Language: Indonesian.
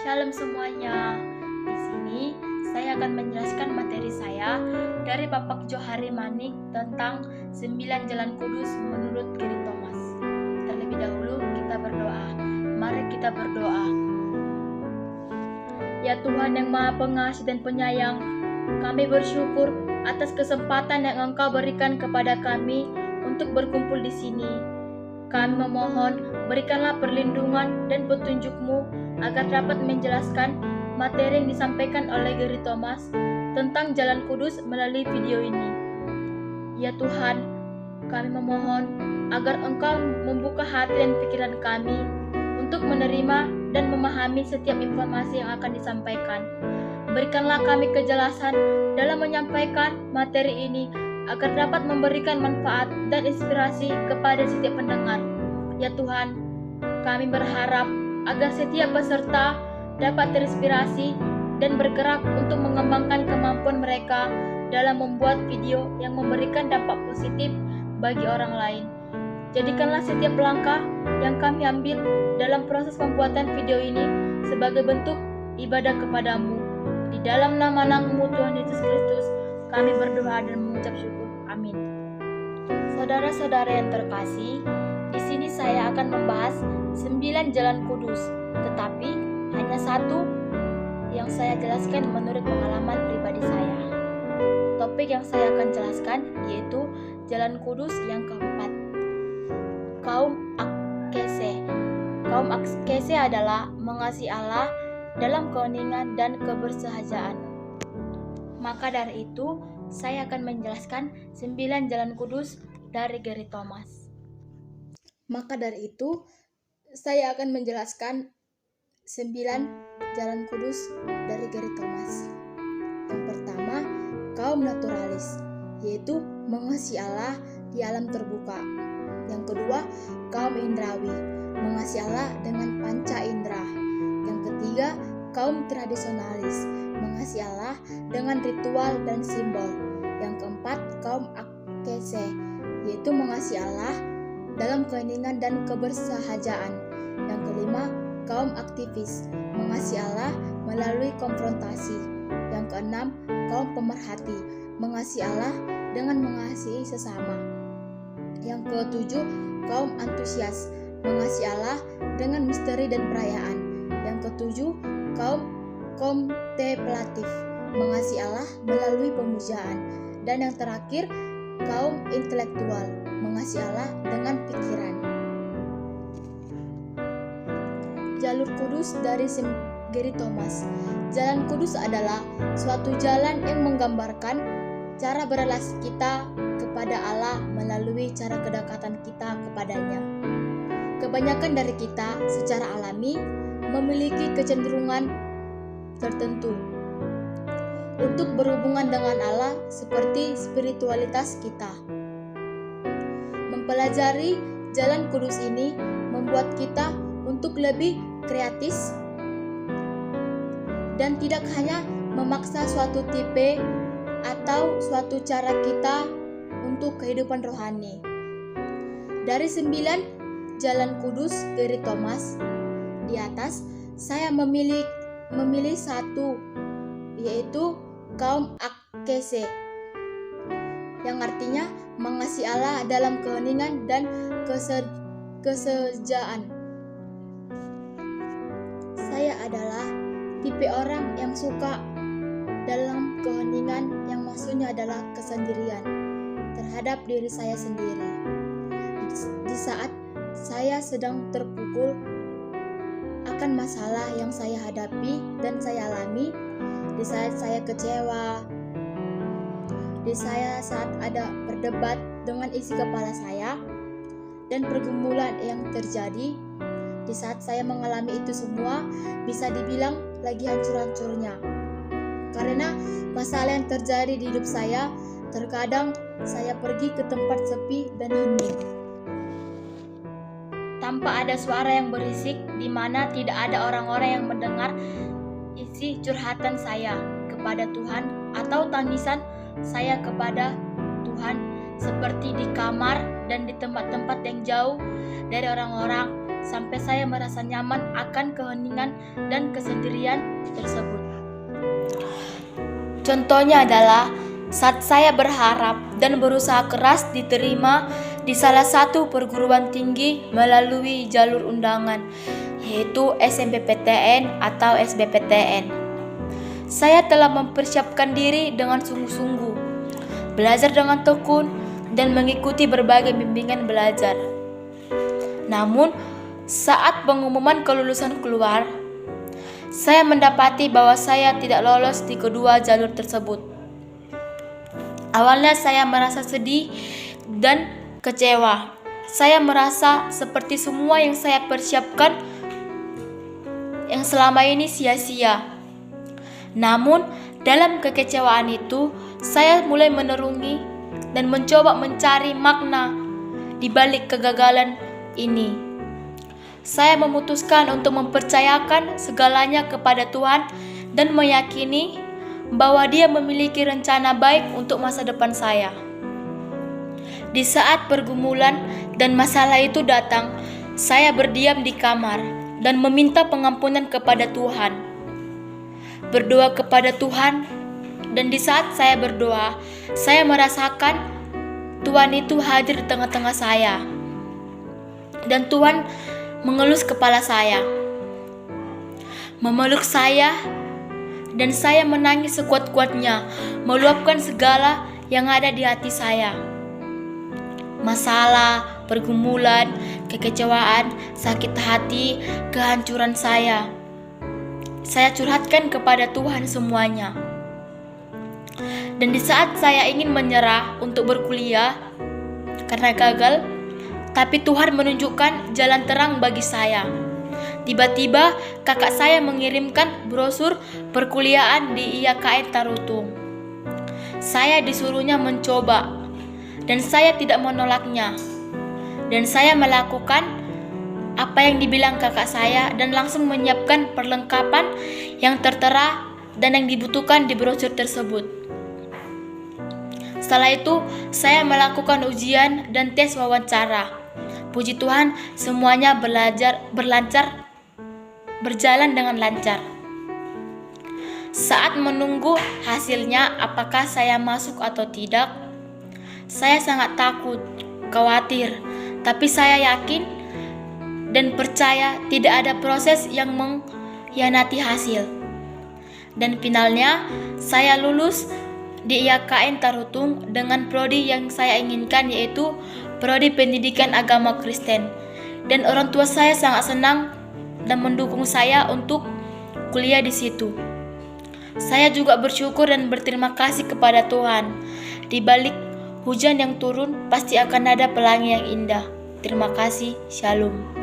Shalom semuanya. Di sini saya akan menjelaskan materi saya dari Bapak Johari Manik tentang 9 Jalan Kudus menurut Gary Thomas. Terlebih dahulu kita berdoa. Mari kita berdoa. Ya Tuhan yang Maha Pengasih dan Penyayang, kami bersyukur atas kesempatan yang Engkau berikan kepada kami untuk berkumpul di sini. Kami memohon, berikanlah perlindungan dan petunjuk-Mu agar dapat menjelaskan materi yang disampaikan oleh Gary Thomas tentang Jalan Kudus melalui video ini. Ya Tuhan, kami memohon agar Engkau membuka hati dan pikiran kami untuk menerima dan memahami setiap informasi yang akan disampaikan. Berikanlah kami kejelasan dalam menyampaikan materi ini agar dapat memberikan manfaat dan inspirasi kepada setiap pendengar. Ya Tuhan, kami berharap agar setiap peserta dapat terinspirasi dan bergerak untuk mengembangkan kemampuan mereka dalam membuat video yang memberikan dampak positif bagi orang lain. Jadikanlah setiap langkah yang kami ambil dalam proses pembuatan video ini sebagai bentuk ibadah kepadamu. Di dalam nama-Mu Tuhan Yesus Kristus, kami berdoa dan mengucap syukur. Amin. Saudara-saudara yang terkasih, di sini saya akan membahas 9 jalan kudus, tetapi hanya satu yang saya jelaskan menurut pengalaman pribadi saya. Topik yang saya akan jelaskan yaitu jalan kudus yang keempat, kaum Askese. Kaum Askese adalah mengasihi Allah dalam keheningan dan kebersahajaan. Maka dari itu, saya akan menjelaskan 9 jalan kudus dari Gary Thomas. Maka dari itu, saya akan menjelaskan 9 jalan kudus dari Gary Thomas. Yang pertama, kaum naturalis, yaitu mengasihi Allah di alam terbuka. Yang kedua, kaum indrawi, mengasihi Allah dengan panca indera. Yang ketiga, kaum tradisionalis, mengasihi Allah dengan ritual dan simbol. Yang keempat, kaum Askese, yaitu mengasihi Allah dalam keheningan dan kebersahajaan. Yang kelima, kaum aktivis, mengasihi Allah melalui konfrontasi. Yang keenam, kaum pemerhati, mengasihi Allah dengan mengasihi sesama. Yang ketujuh, kaum antusias, mengasihi Allah dengan misteri dan perayaan. Yang ketujuh, kaum kontemplatif, mengasihi Allah melalui pemujaan. Dan yang terakhir, kaum intelektual, mengasihi Allah dengan pikiran. Jalur kudus dari Gary Thomas. Jalan kudus adalah suatu jalan yang menggambarkan cara berelasi kita kepada Allah melalui cara kedekatan kita kepadanya. Kebanyakan dari kita secara alami memiliki kecenderungan tertentu untuk berhubungan dengan Allah seperti spiritualitas kita. Mempelajari jalan kudus ini membuat kita untuk lebih kreatif dan tidak hanya memaksa suatu tipe atau suatu cara kita untuk kehidupan rohani. Dari 9 jalan kudus Gary Thomas di atas, saya memilih satu, yaitu kaum Askese, yang artinya mengasihi Allah dalam keheningan dan kesejaan. Saya adalah tipe orang yang suka dalam keheningan, yang maksudnya adalah kesendirian terhadap diri saya sendiri. Di saat saya sedang terpukul akan masalah yang saya hadapi dan saya alami, di saat saya kecewa, di saat ada berdebat dengan isi kepala saya dan pergumulan yang terjadi, di saat saya mengalami itu semua, bisa dibilang lagi hancur-hancurnya. Karena masalah yang terjadi di hidup saya, terkadang saya pergi ke tempat sepi dan hening, tanpa ada suara yang berisik, di mana tidak ada orang-orang yang mendengar isi curhatan saya kepada Tuhan atau tangisan saya kepada Tuhan, seperti di kamar dan di tempat-tempat yang jauh dari orang-orang sampai saya merasa nyaman akan keheningan dan kesendirian tersebut. Contohnya adalah saat saya berharap dan berusaha keras diterima di salah satu perguruan tinggi melalui jalur undangan, yaitu SNMPTN atau SBPTN. Saya telah mempersiapkan diri dengan sungguh-sungguh, belajar dengan tekun, dan mengikuti berbagai bimbingan belajar. Namun, saat pengumuman kelulusan keluar, saya mendapati bahwa saya tidak lolos di kedua jalur tersebut. Awalnya saya merasa sedih dan kecewa. Saya merasa seperti semua yang saya persiapkan yang selama ini sia-sia. Namun, dalam kekecewaan itu, saya mulai merenungi dan mencoba mencari makna di balik kegagalan ini. Saya memutuskan untuk mempercayakan segalanya kepada Tuhan dan meyakini bahwa Dia memiliki rencana baik untuk masa depan saya. Di saat pergumulan dan masalah itu datang, saya berdiam di kamar dan meminta pengampunan kepada Tuhan. Berdoa kepada Tuhan, dan di saat saya berdoa, saya merasakan Tuhan itu hadir di tengah-tengah saya. Dan Tuhan mengelus kepala saya, memeluk saya, dan saya menangis sekuat-kuatnya, meluapkan segala yang ada di hati saya. Masalah, pergumulan, kekecewaan, sakit hati, kehancuran saya curhatkan kepada Tuhan semuanya. Dan di saat saya ingin menyerah untuk berkuliah karena gagal, tapi Tuhan menunjukkan jalan terang bagi saya. Tiba-tiba kakak saya mengirimkan brosur perkuliahan di IAKN Tarutung. Saya disuruhnya mencoba, dan saya tidak menolaknya. Dan saya melakukan apa yang dibilang kakak saya dan langsung menyiapkan perlengkapan yang tertera dan yang dibutuhkan di brosur tersebut. Setelah itu, saya melakukan ujian dan tes wawancara. Puji Tuhan, semuanya berjalan dengan lancar. Saat menunggu hasilnya apakah saya masuk atau tidak, saya sangat takut, khawatir, tapi saya yakin dan percaya tidak ada proses yang mengkhianati hasil. Dan finalnya, saya lulus di IAKN Tarutung dengan prodi yang saya inginkan, yaitu Prodi Pendidikan Agama Kristen. Dan orang tua saya sangat senang dan mendukung saya untuk kuliah di situ. Saya juga bersyukur dan berterima kasih kepada Tuhan. Di balik hujan yang turun, pasti akan ada pelangi yang indah. Terima kasih. Shalom.